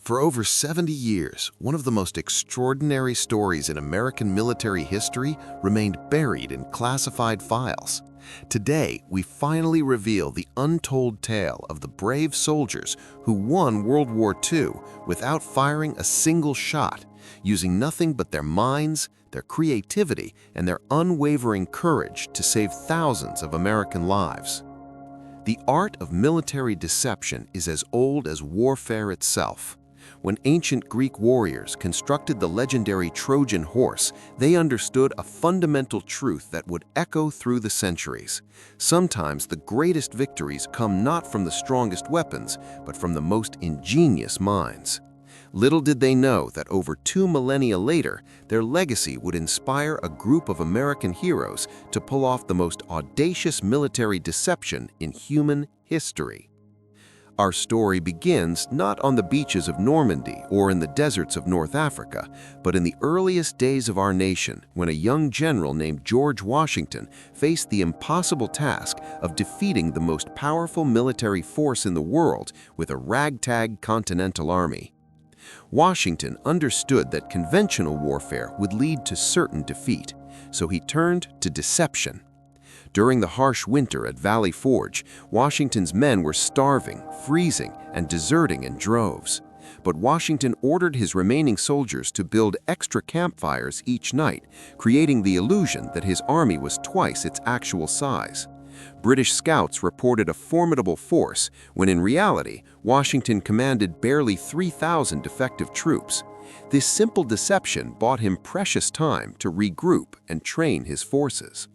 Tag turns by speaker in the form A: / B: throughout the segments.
A: For over 70 years, one of the most extraordinary stories in American military history remained buried in classified files. Today, we finally reveal the untold tale of the brave soldiers who won World War II without firing a single shot, using nothing but their minds, their creativity, and their unwavering courage to save thousands of American lives. The art of military deception is as old as warfare itself. When ancient Greek warriors constructed the legendary Trojan horse, they understood a fundamental truth that would echo through the centuries. Sometimes the greatest victories come not from the strongest weapons, but from the most ingenious minds. Little did they know that over 2 millennia later, their legacy would inspire a group of American heroes to pull off the most audacious military deception in human history. Our story begins not on the beaches of Normandy or in the deserts of North Africa, but in the earliest days of our nation, when a young general named George Washington faced the impossible task of defeating the most powerful military force in the world with a ragtag continental army. Washington understood that conventional warfare would lead to certain defeat, so he turned to deception. During the harsh winter at Valley Forge, Washington's men were starving, freezing, and deserting in droves. But Washington ordered his remaining soldiers to build extra campfires each night, creating the illusion that his army was twice its actual size. British scouts reported a formidable force, when in reality, Washington commanded barely 3,000 defective troops. This simple deception bought him precious time to regroup and train his forces.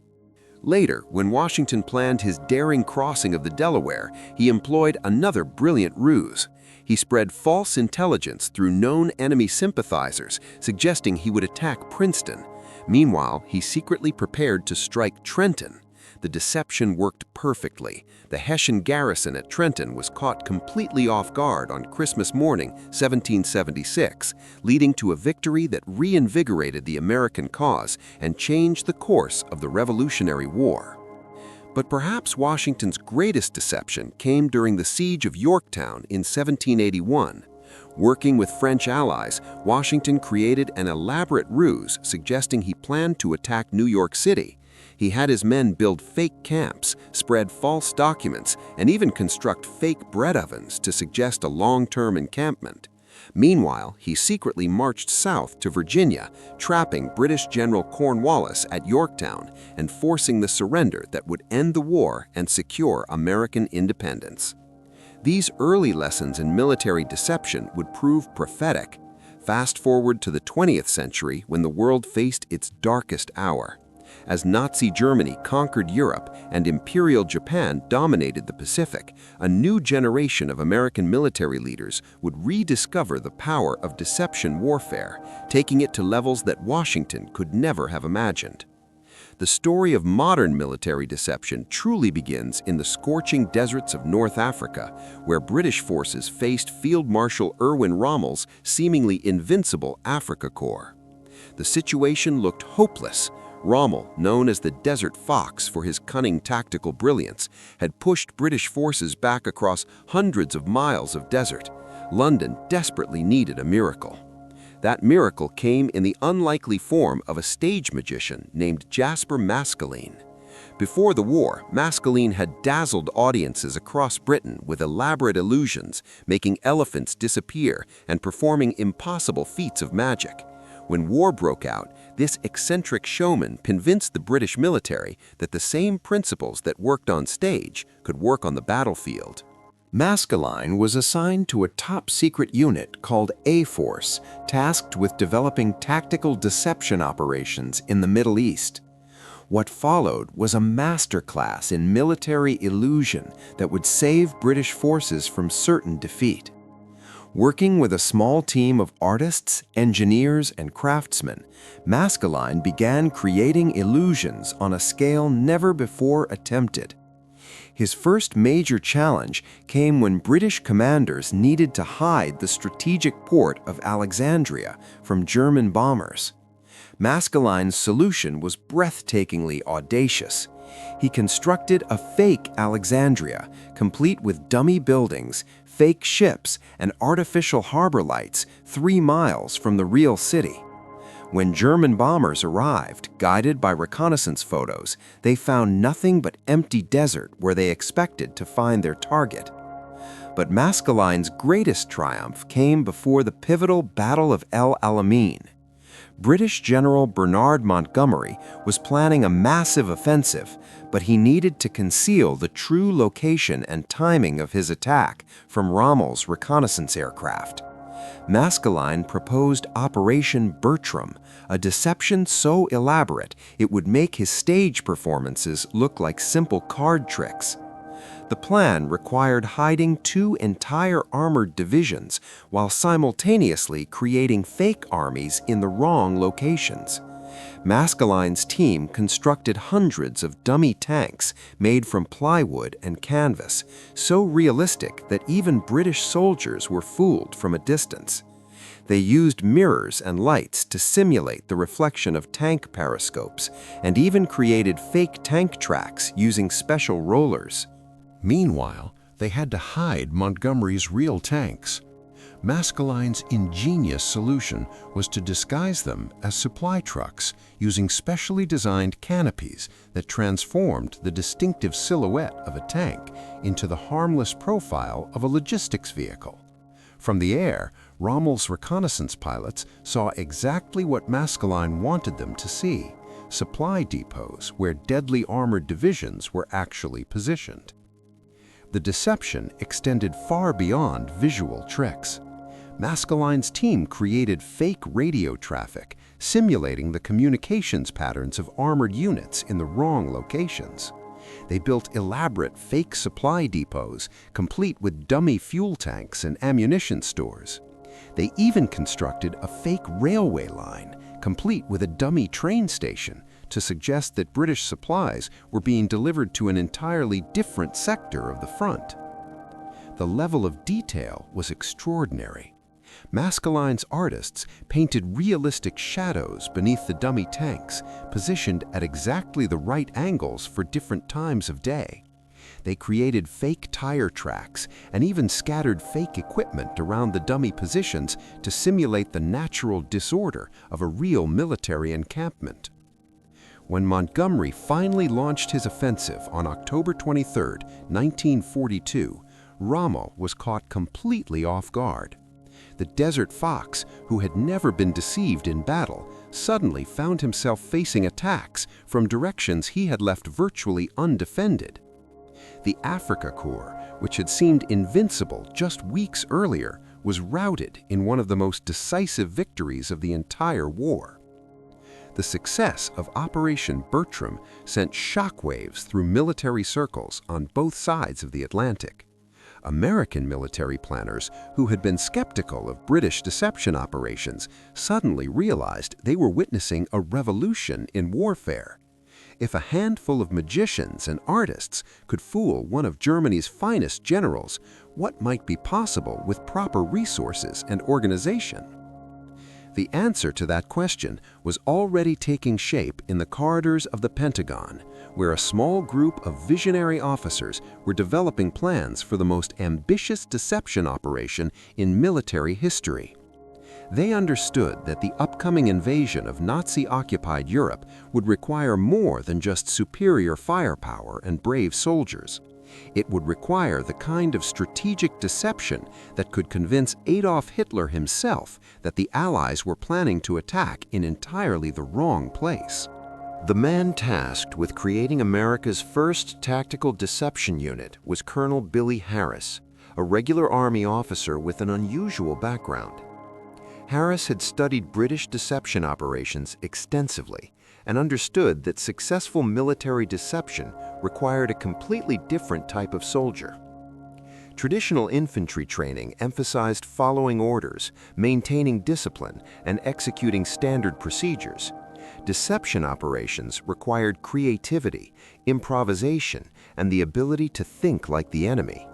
A: Later, when Washington planned his daring crossing of the Delaware, he employed another brilliant ruse. He spread false intelligence through known enemy sympathizers, suggesting he would attack Princeton. Meanwhile, he secretly prepared to strike Trenton. The deception worked perfectly. The Hessian garrison at Trenton was caught completely off guard on Christmas morning, 1776, leading to a victory that reinvigorated the American cause and changed the course of the Revolutionary War. But perhaps Washington's greatest deception came during the Siege of Yorktown in 1781. Working with French allies, Washington created an elaborate ruse suggesting he planned to attack New York City. He had his men build fake camps, spread false documents, and even construct fake bread ovens to suggest a long-term encampment. Meanwhile, he secretly marched south to Virginia, trapping British General Cornwallis at Yorktown and forcing the surrender that would end the war and secure American independence. These early lessons in military deception would prove prophetic. Fast forward to the 20th century when the world faced its darkest hour. As Nazi Germany conquered Europe and Imperial Japan dominated the Pacific, a new generation of American military leaders would rediscover the power of deception warfare, taking it to levels that Washington could never have imagined. The story of modern military deception truly begins in the scorching deserts of North Africa, where British forces faced Field Marshal Erwin Rommel's seemingly invincible Afrika Korps. The situation looked hopeless. Rommel, known as the Desert Fox for his cunning tactical brilliance, had pushed British forces back across hundreds of miles of desert. London desperately needed a miracle. That miracle came in the unlikely form of a stage magician named Jasper Maskelyne. Before the war, Maskelyne had dazzled audiences across Britain with elaborate illusions, making elephants disappear and performing impossible feats of magic. When war broke out, this eccentric showman convinced the British military that the same principles that worked on stage could work on the battlefield. Maskelyne was assigned to a top-secret unit called A-Force, tasked with developing tactical deception operations in the Middle East. What followed was a masterclass in military illusion that would save British forces from certain defeat. Working with a small team of artists, engineers, and craftsmen, Maskelyne began creating illusions on a scale never before attempted. His first major challenge came when British commanders needed to hide the strategic port of Alexandria from German bombers. Maskelyne's solution was breathtakingly audacious. He constructed a fake Alexandria, complete with dummy buildings,
B: fake ships, and artificial harbor lights 3 miles from the real city. When German bombers arrived, guided by reconnaissance photos, they found nothing but empty desert where they expected to find their target. But Maskelyne's greatest triumph came before the pivotal Battle of El Alamein. British General Bernard Montgomery was planning a massive offensive, but he needed to conceal the true location and timing of his attack from Rommel's reconnaissance aircraft. Maskelyne proposed Operation Bertram, a deception so elaborate it would make his stage performances look like simple card tricks. The plan required hiding 2 entire armored divisions while simultaneously creating fake armies in the wrong locations. Maskelyne's team constructed hundreds of dummy tanks made from plywood and canvas, so realistic that even British soldiers were fooled from a distance. They used mirrors and lights to simulate the reflection of tank periscopes and even created fake tank tracks using special rollers.
A: Meanwhile, they had to hide Montgomery's real tanks. Maskelyne's ingenious solution was to disguise them as supply trucks using specially designed canopies that transformed the distinctive silhouette of a tank into the harmless profile of a logistics vehicle. From the air, Rommel's reconnaissance pilots saw exactly what Maskelyne wanted them to see: supply depots where deadly armored divisions were actually positioned. The deception extended far beyond visual tricks. Maskelyne's team created fake radio traffic, simulating the communications patterns of armored units in the wrong locations. They built elaborate fake supply depots, complete with dummy fuel tanks and ammunition stores. They even constructed a fake railway line, complete with a dummy train station, to suggest that British supplies were being delivered to an entirely different sector of the front. The level of detail was extraordinary. Maskelyne's artists painted realistic shadows beneath the dummy tanks, positioned at exactly the right angles for different times of day. They created fake tire tracks and even scattered fake equipment around the dummy positions to simulate the natural disorder of a real military encampment. When Montgomery finally launched his offensive on October 23, 1942, Rommel was caught completely off guard. The Desert Fox, who had never been deceived in battle, suddenly found himself facing attacks from directions he had left virtually undefended. The Africa Corps, which had seemed invincible just weeks earlier, was routed in one of the most decisive victories of the entire war. The success of Operation Bertram sent shockwaves through military circles on both sides of the Atlantic. American military planners, who had been skeptical of British deception operations, suddenly realized they were witnessing a revolution in warfare. If a handful of magicians and artists could fool one of Germany's finest generals, what might be possible with proper resources and organization? The answer to that question was already taking shape in the corridors of the Pentagon, where a small group of visionary officers were developing plans for the most ambitious deception operation in military history. They understood that the upcoming invasion of Nazi-occupied Europe would require more than just superior firepower and brave soldiers. It would require the kind of strategic deception that could convince Adolf Hitler himself that the Allies were planning to attack in entirely the wrong place. The man tasked with creating America's first tactical deception unit was Colonel Billy Harris, a regular Army officer with an unusual background. Harris had studied British deception operations extensively and understood that successful military deception required a completely different type of soldier. Traditional infantry training emphasized following orders, maintaining discipline, and executing standard procedures. Deception operations required creativity, improvisation, and the ability to think like the enemy.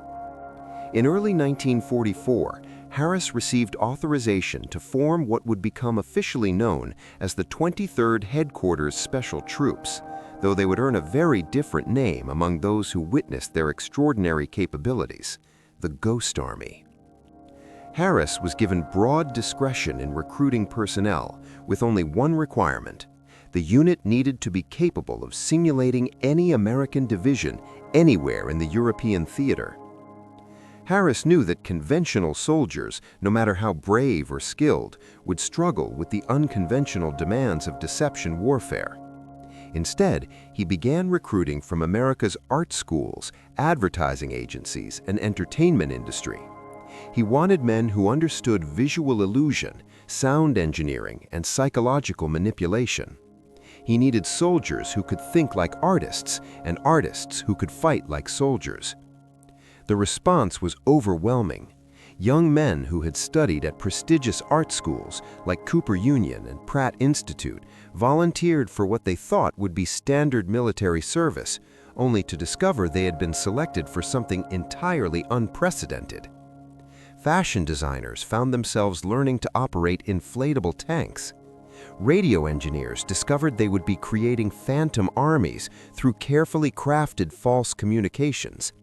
A: In early 1944, Harris received authorization to form what would become officially known as the 23rd Headquarters Special Troops, though they would earn a very different name among those who witnessed their extraordinary capabilities: the Ghost Army. Harris was given broad discretion in recruiting personnel, with only one requirement. The unit needed to be capable of simulating any American division anywhere in the European theater. Harris knew that conventional soldiers, no matter how brave or skilled, would struggle with the unconventional demands of deception warfare. Instead, he began recruiting from America's art schools, advertising agencies, and entertainment industry. He wanted men who understood visual illusion, sound engineering, and psychological manipulation. He needed soldiers who could think like artists and artists who could fight like soldiers. The response was overwhelming. Young men who had studied at prestigious art schools like Cooper Union and Pratt Institute volunteered for what they thought would be standard military service, only to discover they had been selected for something entirely unprecedented. Fashion designers found themselves learning to operate inflatable tanks. Radio engineers discovered they would be creating phantom armies through carefully crafted false communications.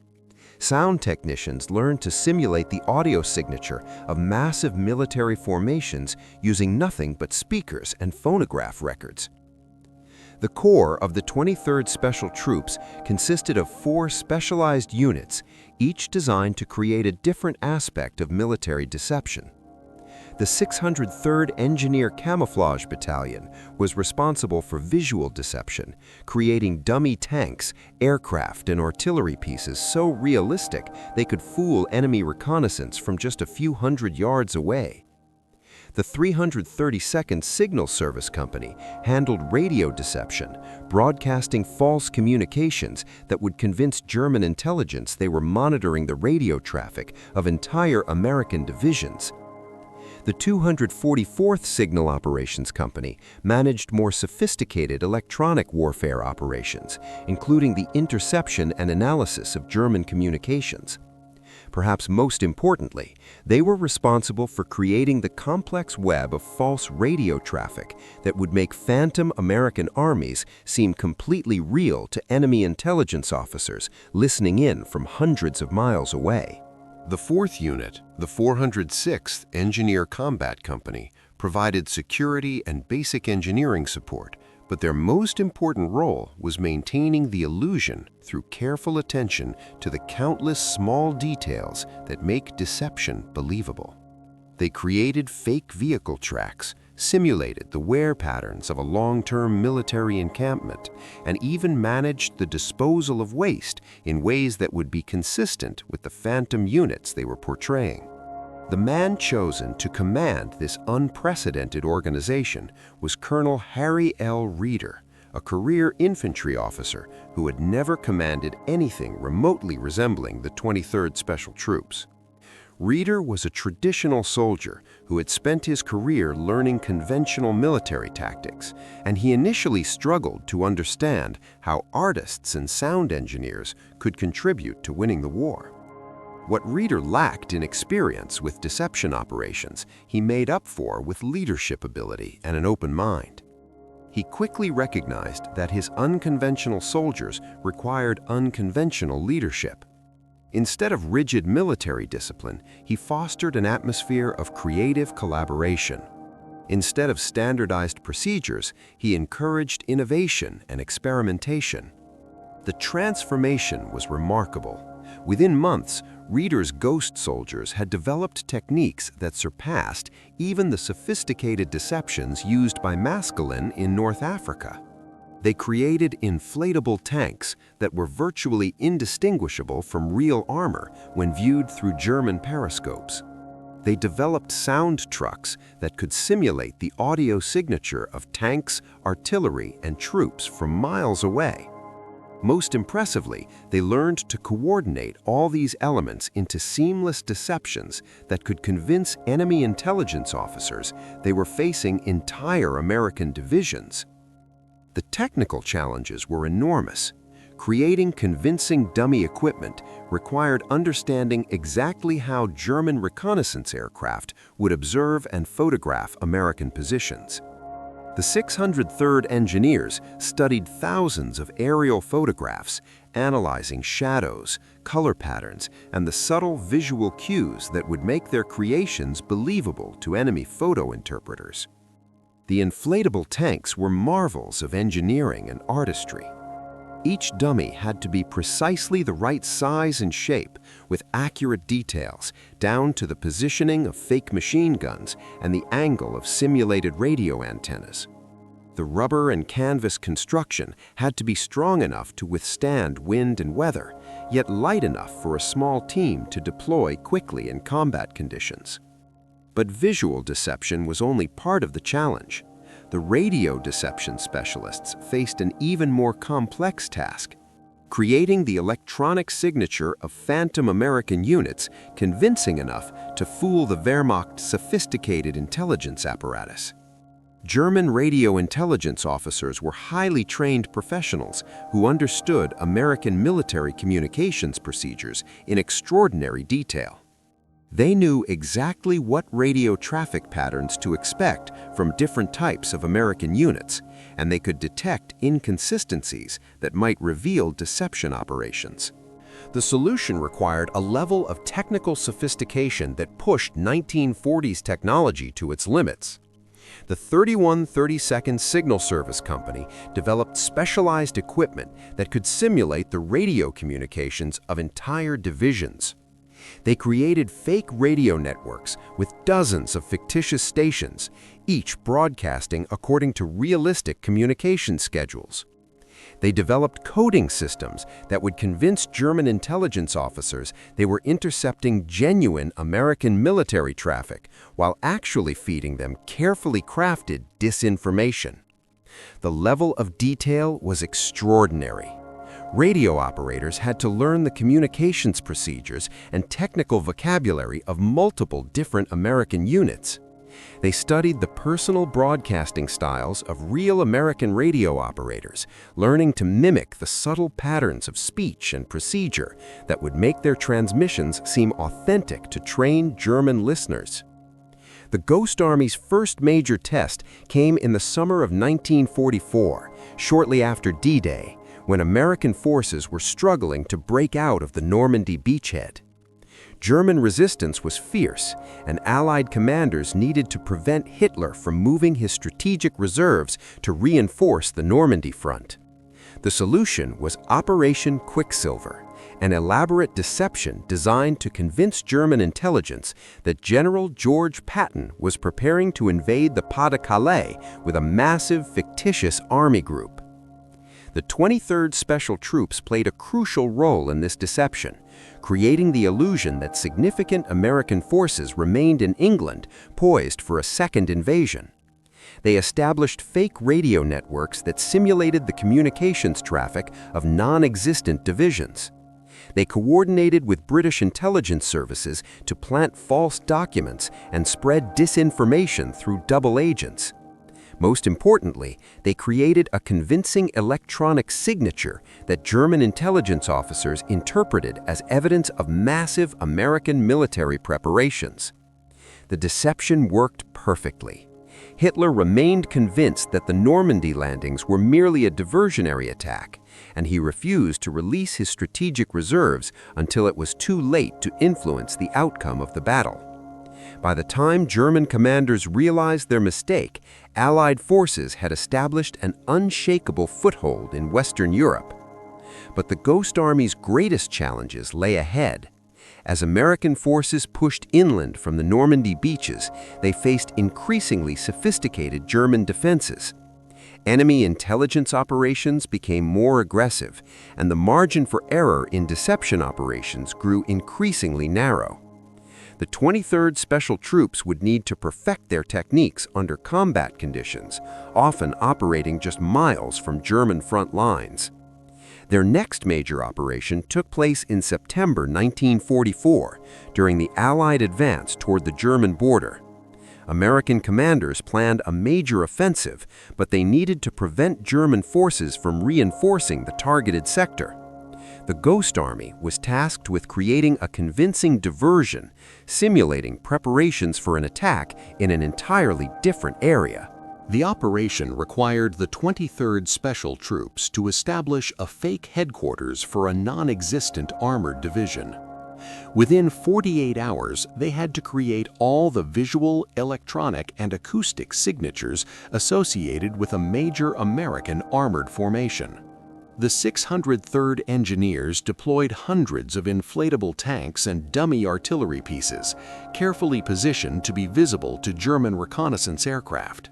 A: Sound technicians learned to simulate the audio signature of massive military formations using nothing but speakers and phonograph records. The core of the 23rd Special Troops consisted of 4 specialized units, each designed to create a different aspect of military deception. The 603rd Engineer Camouflage Battalion was responsible for visual deception, creating dummy tanks, aircraft, and artillery pieces so realistic they could fool enemy reconnaissance from just a few hundred yards away. The 332nd Signal Service Company handled radio deception, broadcasting false communications that would convince German intelligence they were monitoring the radio traffic of entire American divisions. The 244th Signal Operations Company managed more sophisticated electronic warfare operations, including the interception and analysis of German communications. Perhaps most importantly, they were responsible for creating the complex web of false radio traffic that would make phantom American armies seem completely real to enemy intelligence officers listening in from hundreds of miles away. The 4th Unit, the 406th Engineer Combat Company, provided security and basic engineering support, but their most important role was maintaining the illusion through careful attention to the countless small details that make deception believable. They created fake vehicle tracks, simulated the wear patterns of a long-term military encampment, and even managed the disposal of waste in ways that would be consistent with the phantom units they were portraying. The man chosen to command this unprecedented organization was Colonel Harry L. Reeder, a career infantry officer who had never commanded anything remotely resembling the 23rd Special Troops. Reeder was a traditional soldier who had spent his career learning conventional military tactics, and he initially struggled to understand how artists and sound engineers could contribute to winning the war. What Reeder lacked in experience with deception operations, he made up for with leadership ability and an open mind. He quickly recognized that his unconventional soldiers required unconventional leadership. Instead of rigid military discipline, he fostered an atmosphere of creative collaboration. Instead of standardized procedures, he encouraged innovation and experimentation. The transformation was remarkable. Within months, Reeder's ghost soldiers had developed techniques that surpassed even the sophisticated deceptions used by Maskelyne in North Africa. They created inflatable tanks that were virtually indistinguishable from real armor when viewed through German periscopes. They developed sound trucks that could simulate the audio signature of tanks, artillery, and troops from miles away. Most impressively, they learned to coordinate all these elements into seamless deceptions that could convince enemy intelligence officers they were facing entire American divisions. The technical challenges were enormous. Creating convincing dummy equipment required understanding exactly how German reconnaissance aircraft would observe and photograph American positions. The 603rd Engineers studied thousands of aerial photographs,
B: analyzing shadows, color patterns, and the subtle visual cues that would make their creations believable to enemy photo interpreters. The inflatable tanks were marvels of engineering and artistry. Each dummy had to be precisely the right size and shape, with accurate details, down to the positioning of fake machine guns and the angle of simulated radio antennas. The rubber and canvas construction had to be strong enough to withstand wind and weather, yet light enough for a small team to deploy quickly in combat conditions. But visual deception was only part of the challenge. The radio deception specialists faced an even more complex task: creating the electronic signature of phantom American units convincing enough to fool the Wehrmacht's sophisticated intelligence apparatus. German radio intelligence officers were highly trained professionals who understood American military communications procedures in extraordinary detail. They knew exactly what radio traffic patterns to expect from different types of American units, and they could detect inconsistencies that might reveal deception operations. The solution required a level of technical sophistication that pushed 1940s technology to its limits. The 3132nd Signal Service Company developed specialized equipment that could simulate the radio communications of entire divisions. They created fake radio networks with dozens of fictitious stations, each broadcasting according to realistic communication schedules. They developed coding systems that would convince German intelligence officers they were intercepting genuine American military traffic while actually feeding them carefully crafted disinformation. The level of detail was extraordinary. Radio operators had to learn the communications procedures and technical vocabulary of multiple different American units. They studied the personal broadcasting styles of real American radio operators, learning to mimic the subtle patterns of speech and procedure that would make their transmissions seem authentic to trained German listeners. The Ghost Army's first major test came in the summer of 1944, shortly after D-Day, when American forces were struggling to break out of the Normandy beachhead. German resistance was fierce, and Allied commanders needed to prevent Hitler from moving his strategic reserves to reinforce the Normandy front. The solution was Operation Quicksilver, an elaborate deception designed to convince German intelligence that General George Patton was preparing to invade the Pas-de-Calais with a massive fictitious army group. The 23rd Special Troops played a crucial role in this deception, creating the illusion that significant American forces remained in England, poised for a second invasion. They established fake radio networks that simulated the communications traffic of non-existent divisions. They coordinated with British intelligence services to plant false documents and spread disinformation through double agents. Most importantly, they created a convincing electronic signature that German intelligence officers interpreted as evidence of massive American military preparations. The deception worked perfectly. Hitler remained convinced that the Normandy landings were merely a diversionary attack, and he refused to release his strategic reserves until it was too late to influence the outcome of the battle. By the time German commanders realized their mistake, Allied forces had established an unshakable foothold in Western Europe. But the Ghost Army's greatest challenges lay ahead. As American forces pushed inland from the Normandy beaches, they faced increasingly sophisticated German defenses. Enemy intelligence operations became more aggressive, and the margin for error in deception operations grew increasingly narrow. The 23rd Special Troops would need to perfect their techniques under combat conditions, often operating just miles from German front lines. Their next major operation took place in September 1944, during the Allied advance toward the German border. American commanders planned a major offensive, but they needed to prevent German forces from reinforcing the targeted sector. The Ghost Army was tasked with creating a convincing diversion, simulating preparations for an attack in an entirely different area.
A: The operation required the 23rd Special Troops to establish a fake headquarters for a non-existent armored division. Within 48 hours, they had to create all the visual, electronic, and acoustic signatures associated with a major American armored formation. The 603rd Engineers deployed hundreds of inflatable tanks and dummy artillery pieces, carefully positioned to be visible to German reconnaissance aircraft.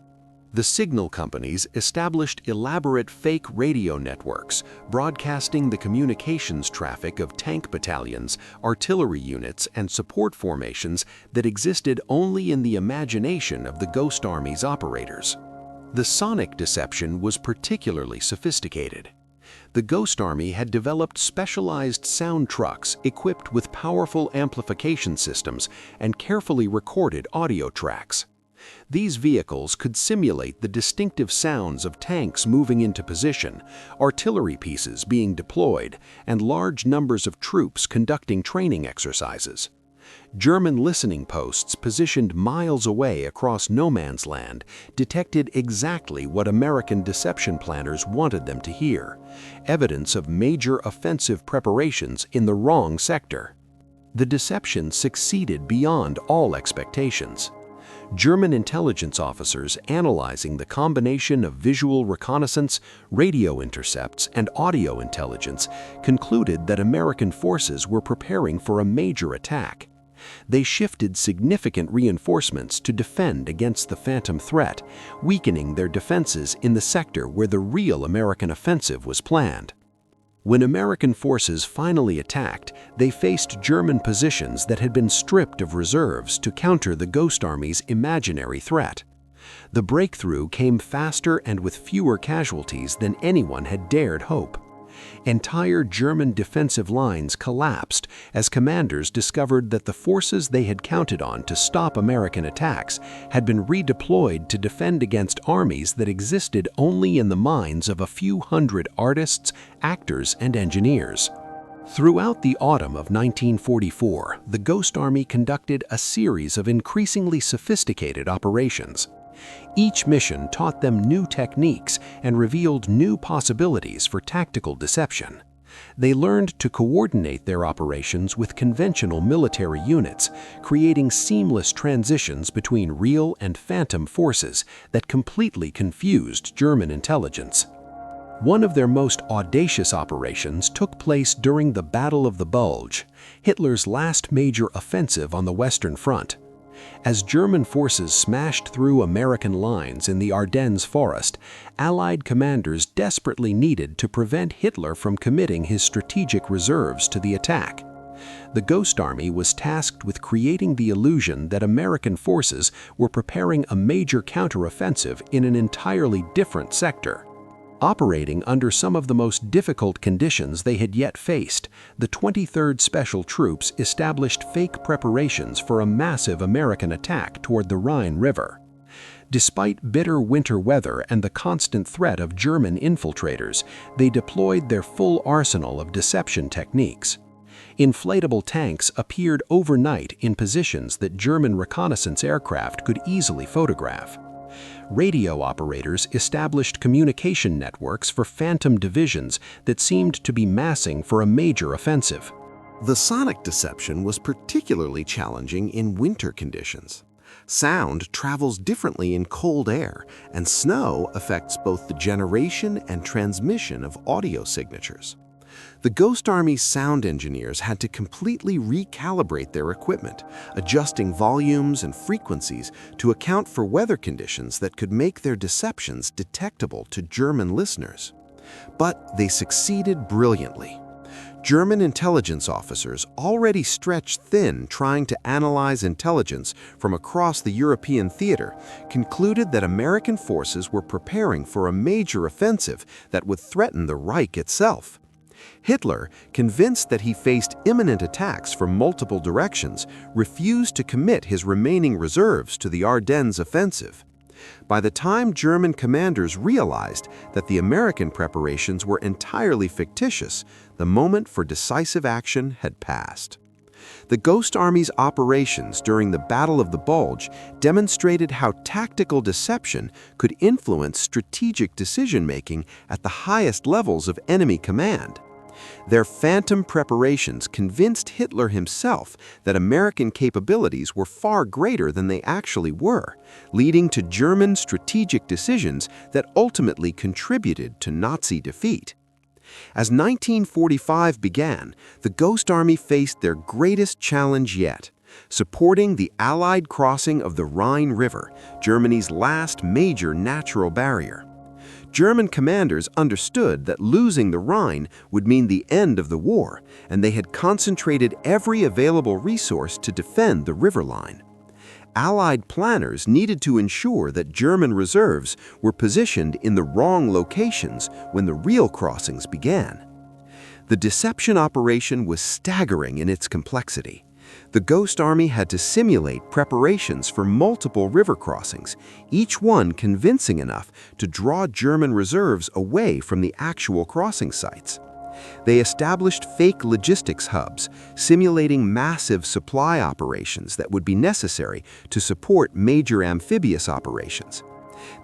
A: The signal companies established elaborate fake radio networks, broadcasting the communications traffic of tank battalions, artillery units, and support formations that existed only in the imagination of the Ghost Army's operators. The sonic deception was particularly sophisticated. The Ghost Army had developed specialized sound trucks equipped with powerful amplification systems and carefully recorded audio tracks. These vehicles could simulate the distinctive sounds of tanks moving into position, artillery pieces being deployed, and large numbers of troops conducting training exercises. German listening posts positioned miles away across no man's land detected exactly what American deception planners wanted them to hear, evidence of major offensive preparations in the wrong sector. The deception succeeded beyond all expectations. German intelligence officers analyzing the combination of visual reconnaissance, radio intercepts, and audio intelligence concluded that American forces were preparing for a major attack. They shifted significant reinforcements to defend against the phantom threat, weakening their defenses in the sector where the real American offensive was planned. When American forces finally attacked, they faced German positions that had been stripped of reserves to counter the Ghost Army's imaginary threat. The breakthrough came faster and with fewer casualties than anyone had dared hope. Entire German defensive lines collapsed as commanders discovered that the forces they had counted on to stop American attacks had been redeployed to defend against armies that existed only in the minds of a few hundred artists, actors, and engineers. Throughout the autumn of 1944, the Ghost Army conducted a series of increasingly sophisticated operations. Each mission taught them new techniques and revealed new possibilities for tactical deception. They learned to coordinate their operations with conventional military units, creating seamless transitions between real and phantom forces that completely confused German intelligence. One of their most audacious operations took place during the Battle of the Bulge, Hitler's last major offensive on the Western Front. As German forces smashed through American lines in the Ardennes forest, Allied commanders desperately needed to prevent Hitler from committing his strategic reserves to the attack. The Ghost Army was tasked with creating the illusion that American forces were preparing a major counteroffensive in an entirely different sector. Operating under some of the most difficult conditions they had yet faced, the 23rd Special Troops established fake preparations for a massive American attack toward the Rhine River. Despite bitter winter weather and the constant threat of German infiltrators, they deployed their full arsenal of deception techniques. Inflatable tanks appeared overnight in positions that German reconnaissance aircraft could easily photograph. Radio operators established communication networks for phantom divisions that seemed to be massing for a major offensive.
C: The sonic deception was particularly challenging in winter conditions. Sound travels differently in cold air, and snow affects both the generation and transmission of audio signatures. The Ghost Army's sound engineers had to completely recalibrate their equipment, adjusting volumes and frequencies to account for weather conditions that could make their deceptions detectable to German listeners. But they succeeded brilliantly. German intelligence officers, already stretched thin trying to analyze intelligence from across the European theater, concluded that American forces were preparing for a major offensive that would threaten the Reich itself. Hitler, convinced that he faced imminent attacks from multiple directions, refused to commit his remaining reserves to the Ardennes offensive. By the time German commanders realized that the American preparations were entirely fictitious, the moment for decisive action had passed. The Ghost Army's operations during the Battle of the Bulge demonstrated how tactical deception could influence strategic decision-making at the highest levels of enemy command. Their phantom preparations convinced Hitler himself that American capabilities were far greater than they actually were, leading to German strategic decisions that ultimately contributed to Nazi defeat. As 1945 began, the Ghost Army faced their greatest challenge yet, supporting the Allied crossing of the Rhine River, Germany's last major natural barrier. German commanders understood that losing the Rhine would mean the end of the war, and they had concentrated every available resource to defend the river line. Allied planners needed to ensure that German reserves were positioned in the wrong locations when the real crossings began. The deception operation was staggering in its complexity. The Ghost Army had to simulate preparations for multiple river crossings, each one convincing enough to draw German reserves away from the actual crossing sites. They established fake logistics hubs, simulating massive supply operations that would be necessary to support major amphibious operations.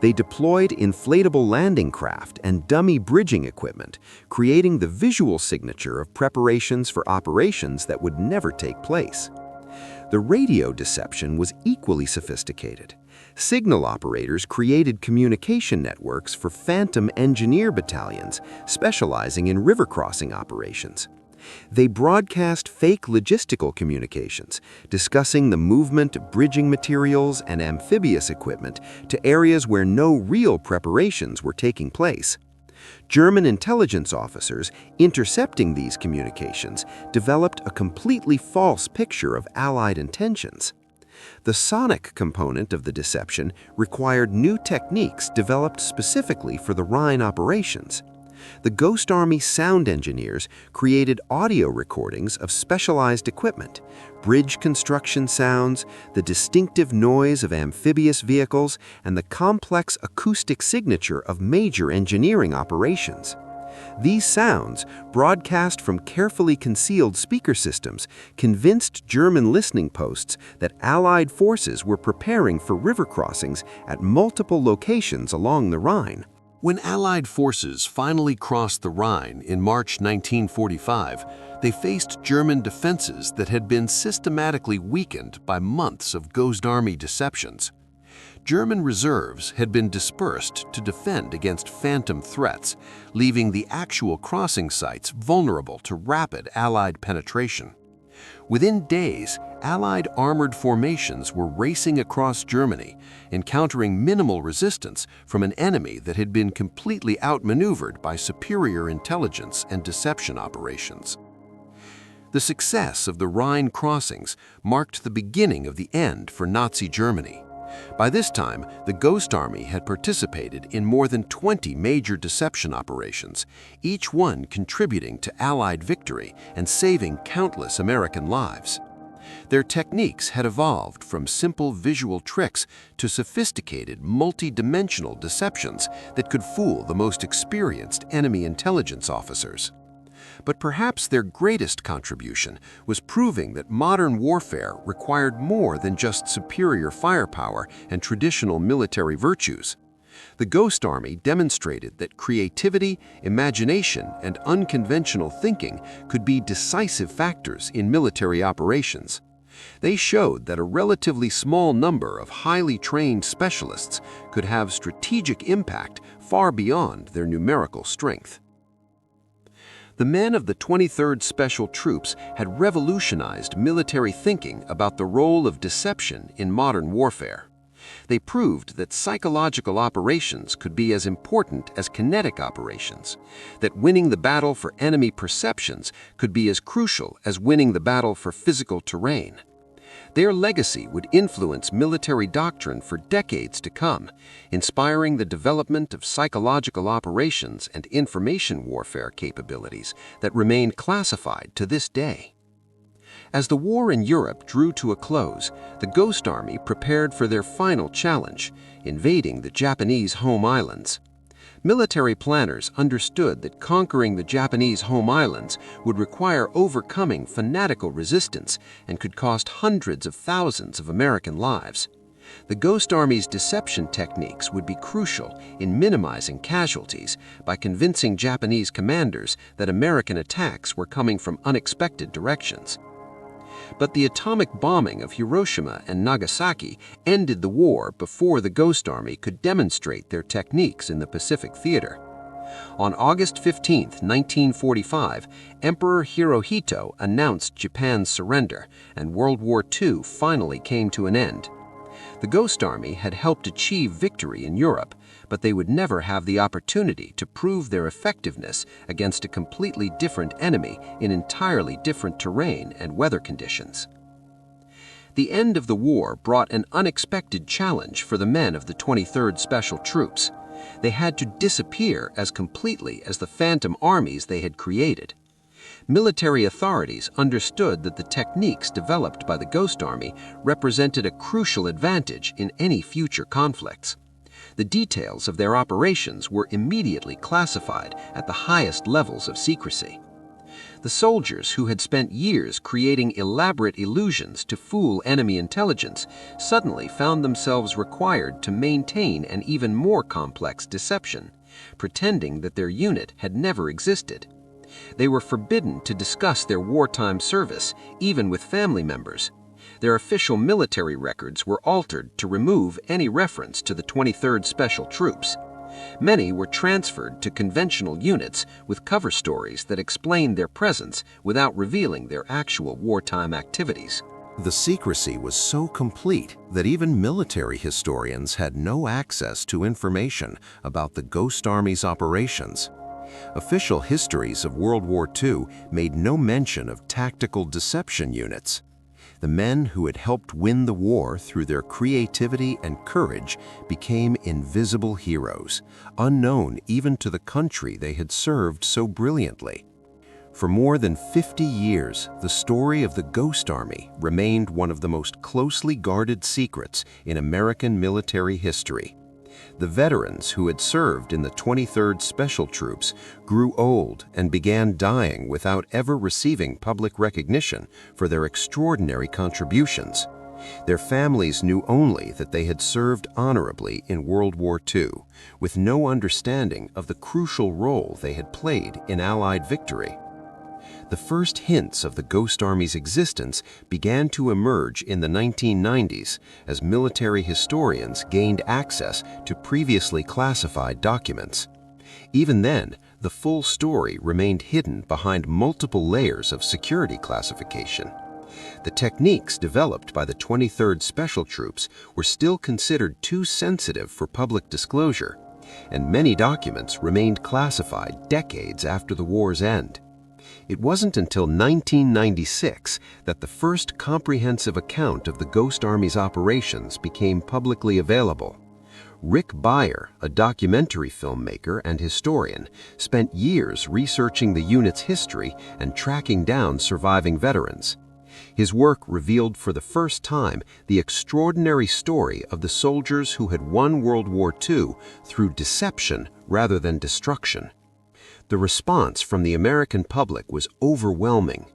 C: They deployed inflatable landing craft and dummy bridging equipment, creating the visual signature of preparations for operations that would never take place. The radio deception was equally sophisticated. Signal operators created communication networks for phantom engineer battalions specializing in river crossing operations. They broadcast fake logistical communications, discussing the movement of bridging materials and amphibious equipment to areas where no real preparations were taking place. German intelligence officers intercepting these communications developed a completely false picture of Allied intentions. The sonic component of the deception required new techniques developed specifically for the Rhine operations. The Ghost Army sound engineers created audio recordings of specialized equipment, bridge construction sounds, the distinctive noise of amphibious vehicles, and the complex acoustic signature of major engineering operations. These sounds, broadcast from carefully concealed speaker systems, convinced German listening posts that Allied forces were preparing for river crossings at multiple locations along the Rhine.
A: When Allied forces finally crossed the Rhine in March 1945, they faced German defenses that had been systematically weakened by months of Ghost Army deceptions. German reserves had been dispersed to defend against phantom threats, leaving the actual crossing sites vulnerable to rapid Allied penetration. Within days, Allied armored formations were racing across Germany, encountering minimal resistance from an enemy that had been completely outmaneuvered by superior intelligence and deception operations. The success of the Rhine crossings marked the beginning of the end for Nazi Germany. By this time, the Ghost Army had participated in more than 20 major deception operations, each one contributing to Allied victory and saving countless American lives. Their techniques had evolved from simple visual tricks to sophisticated, multi-dimensional deceptions that could fool the most experienced enemy intelligence officers. But perhaps their greatest contribution was proving that modern warfare required more than just superior firepower and traditional military virtues. The Ghost Army demonstrated that creativity, imagination, and unconventional thinking could be decisive factors in military operations. They showed that a relatively small number of highly trained specialists could have strategic impact far beyond their numerical strength. The men of the 23rd Special Troops had revolutionized military thinking about the role of deception in modern warfare. They proved that psychological operations could be as important as kinetic operations, that winning the battle for enemy perceptions could be as crucial as winning the battle for physical terrain. Their legacy would influence military doctrine for decades to come, inspiring the development of psychological operations and information warfare capabilities that remain classified to this day. As the war in Europe drew to a close, the Ghost Army prepared for their final challenge, invading the Japanese home islands.
B: Military planners understood that conquering the Japanese home islands would require overcoming fanatical resistance and could cost hundreds of thousands of American lives. The Ghost Army's deception techniques would be crucial in minimizing casualties by convincing Japanese commanders that American attacks were coming from unexpected directions. But the atomic bombing of Hiroshima and Nagasaki ended the war before the Ghost Army could demonstrate their techniques in the Pacific theater. On August 15, 1945, Emperor Hirohito announced Japan's surrender, and World War II finally came to an end. The Ghost Army had helped achieve victory in Europe, but they would never have the opportunity to prove their effectiveness against a completely different enemy in entirely different terrain and weather conditions. The end of the war brought an unexpected challenge for the men of the 23rd Special Troops. They had to disappear as completely as the phantom armies they had created. Military authorities understood that the techniques developed by the Ghost Army represented a crucial advantage in any future conflicts. The details of their operations were immediately classified at the highest levels of secrecy. The soldiers who had spent years creating elaborate illusions to fool enemy intelligence suddenly found themselves required to maintain an even more complex deception, pretending that their unit had never existed. They were forbidden to discuss their wartime service, even with family members. Their official military records were altered to remove any reference to the 23rd Special Troops. Many were transferred to conventional units with cover stories that explained their presence without revealing their actual wartime activities.
A: The secrecy was so complete that even military historians had no access to information about the Ghost Army's operations. Official histories of World War II made no mention of tactical deception units. The men who had helped win the war through their creativity and courage became invisible heroes, unknown even to the country they had served so brilliantly. For more than 50 years, the story of the Ghost Army remained one of the most closely guarded secrets in American military history. The veterans who had served in the 23rd Special Troops grew old and began dying without ever receiving public recognition for their extraordinary contributions. Their families knew only that they had served honorably in World War II, with no understanding of the crucial role they had played in Allied victory. The first hints of the Ghost Army's existence began to emerge in the 1990s as military historians gained access to previously classified documents. Even then, the full story remained hidden behind multiple layers of security classification. The techniques developed by the 23rd Special Troops were still considered too sensitive for public disclosure, and many documents remained classified decades after the war's end. It wasn't until 1996 that the first comprehensive account of the Ghost Army's operations became publicly available. Rick Beyer, a documentary filmmaker and historian, spent years researching the unit's history and tracking down surviving veterans. His work revealed for the first time the extraordinary story of the soldiers who had won World War II through deception rather than destruction. The response from the American public was overwhelming.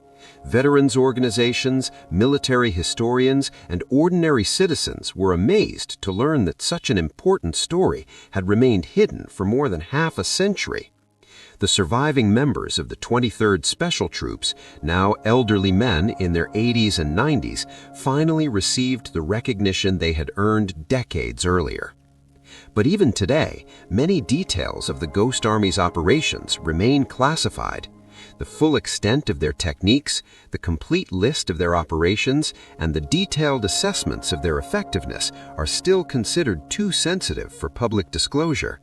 A: Veterans organizations, military historians, and ordinary citizens were amazed to learn that such an important story had remained hidden for more than half a century. The surviving members of the 23rd Special Troops, now elderly men in their 80s and 90s, finally received the recognition they had earned decades earlier. But even today, many details of the Ghost Army's operations remain classified. The full extent of their techniques, the complete list of their operations, and the detailed assessments of their effectiveness are still considered too sensitive for public disclosure.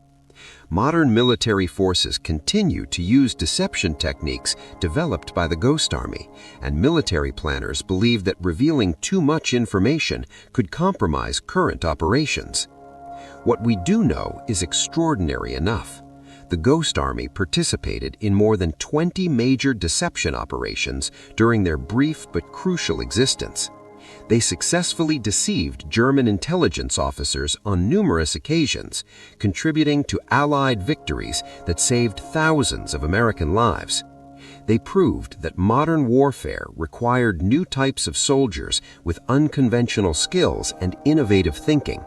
A: Modern military forces continue to use deception techniques developed by the Ghost Army, and military planners believe that revealing too much information could compromise current operations. What we do know is extraordinary enough. The Ghost Army participated in more than 20 major deception operations during their brief but crucial existence.
C: They successfully deceived German intelligence officers on numerous occasions, contributing to Allied victories that saved thousands of American lives. They proved that modern warfare required new types of soldiers with unconventional skills and innovative thinking.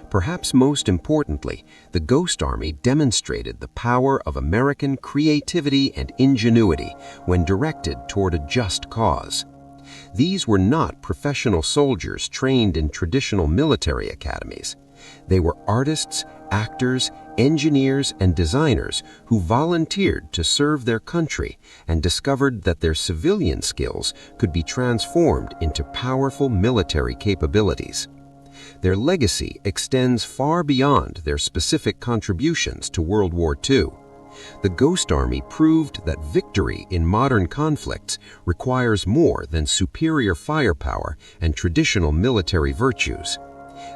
C: Perhaps most importantly, the Ghost Army demonstrated the power of American creativity and ingenuity when directed toward a just cause. These were not professional soldiers trained in traditional military academies. They were artists, actors, engineers, and designers who volunteered to serve their country and discovered that their civilian skills could be transformed into powerful military capabilities. Their legacy extends far beyond their specific contributions to World War II. The Ghost Army proved that victory in modern conflicts requires more than superior firepower and traditional military virtues.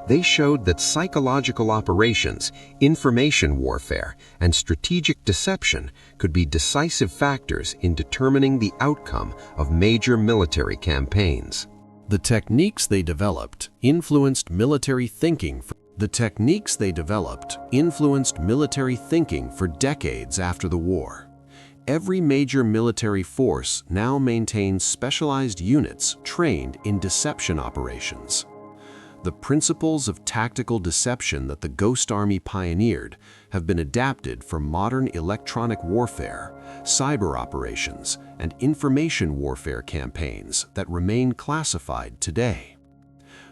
C: They showed that psychological operations, information warfare, and strategic deception could be decisive factors in determining the outcome of major military campaigns.
A: The techniques they developed influenced military thinking for decades after the war. Every major military force now maintains specialized units trained in deception operations. The principles of tactical deception that the Ghost Army pioneered have been adapted for modern electronic warfare, cyber operations, and information warfare campaigns that remain classified today.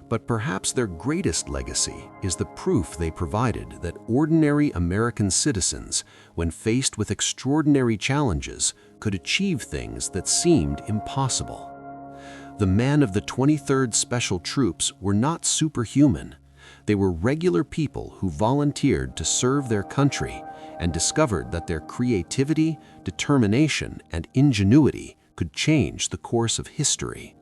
A: But perhaps their greatest legacy is the proof they provided that ordinary American citizens, when faced with extraordinary challenges, could achieve things that seemed impossible. The men of the 23rd Special Troops were not superhuman. They were regular people who volunteered to serve their country and discovered that their creativity, determination, and ingenuity could change the course of history.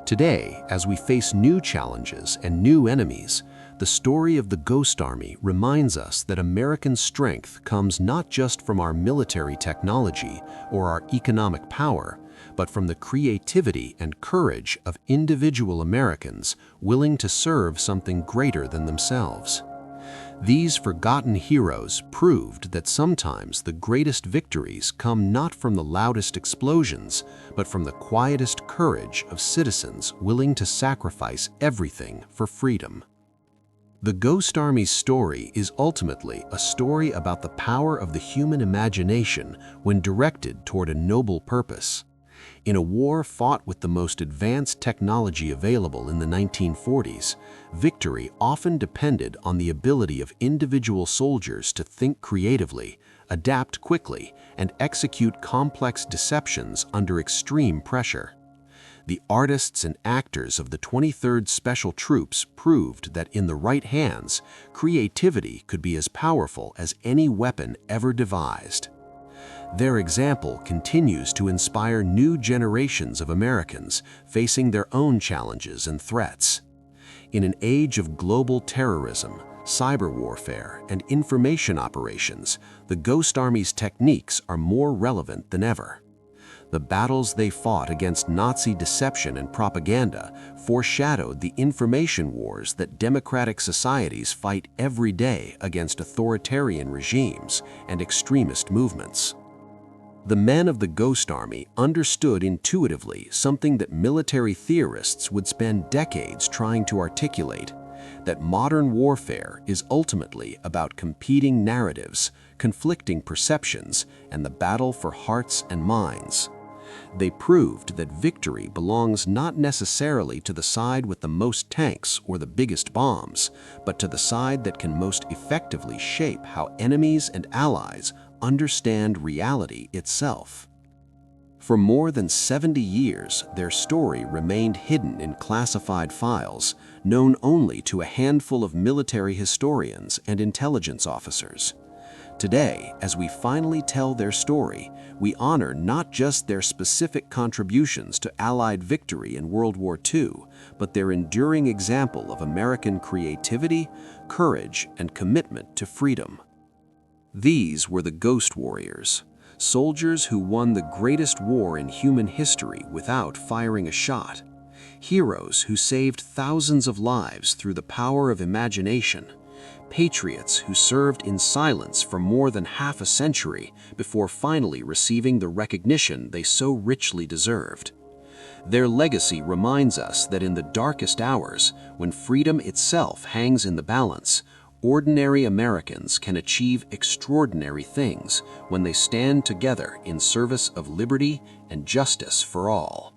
A: Today, as we face new challenges and new enemies, the story of the Ghost Army reminds us that American strength comes not just from our military technology or our economic power, but from the creativity and courage of individual Americans willing to serve something greater than themselves. These forgotten heroes proved that sometimes the greatest victories come not from the loudest explosions, but from the quietest courage of citizens willing to sacrifice everything for freedom. The Ghost Army's story is ultimately a story about the power of the human imagination when directed toward a noble purpose. In a war fought with the most advanced technology available in the 1940s, victory often depended on the ability of individual soldiers to think creatively, adapt quickly, and execute complex deceptions under extreme pressure. The artists and actors of the 23rd Special Troops proved that in the right hands, creativity could be as powerful as any weapon ever devised. Their example continues to inspire new generations of Americans facing their own challenges and threats. In an age of global terrorism, cyber warfare, and information operations, the Ghost Army's techniques are more relevant than ever. The battles they fought against Nazi deception and propaganda foreshadowed the information wars that democratic societies fight every day against authoritarian regimes and extremist movements. The men of the Ghost Army understood intuitively something that military theorists would spend decades trying to articulate, that modern warfare is ultimately about competing narratives, conflicting perceptions, and the battle for hearts and minds. They proved that victory belongs not necessarily to the side with the most tanks or the biggest bombs, but to the side that can most effectively shape how enemies and allies understand reality itself. For more than 70 years, their story remained hidden in classified files, known only to a handful of military historians and intelligence officers. Today, as we finally tell their story, we honor not just their specific contributions to Allied victory in World War II, but their enduring example of American creativity, courage, and commitment to freedom. These were the Ghost Warriors, soldiers who won the greatest war in human history without firing a shot.
B: heroes who saved thousands of lives through the power of imagination, patriots who served in silence for more than half a century before finally receiving the recognition they so richly deserved. Their legacy reminds us that in the darkest hours, when freedom itself hangs in the balance, ordinary Americans can achieve extraordinary things when they stand together in service of liberty and justice for all.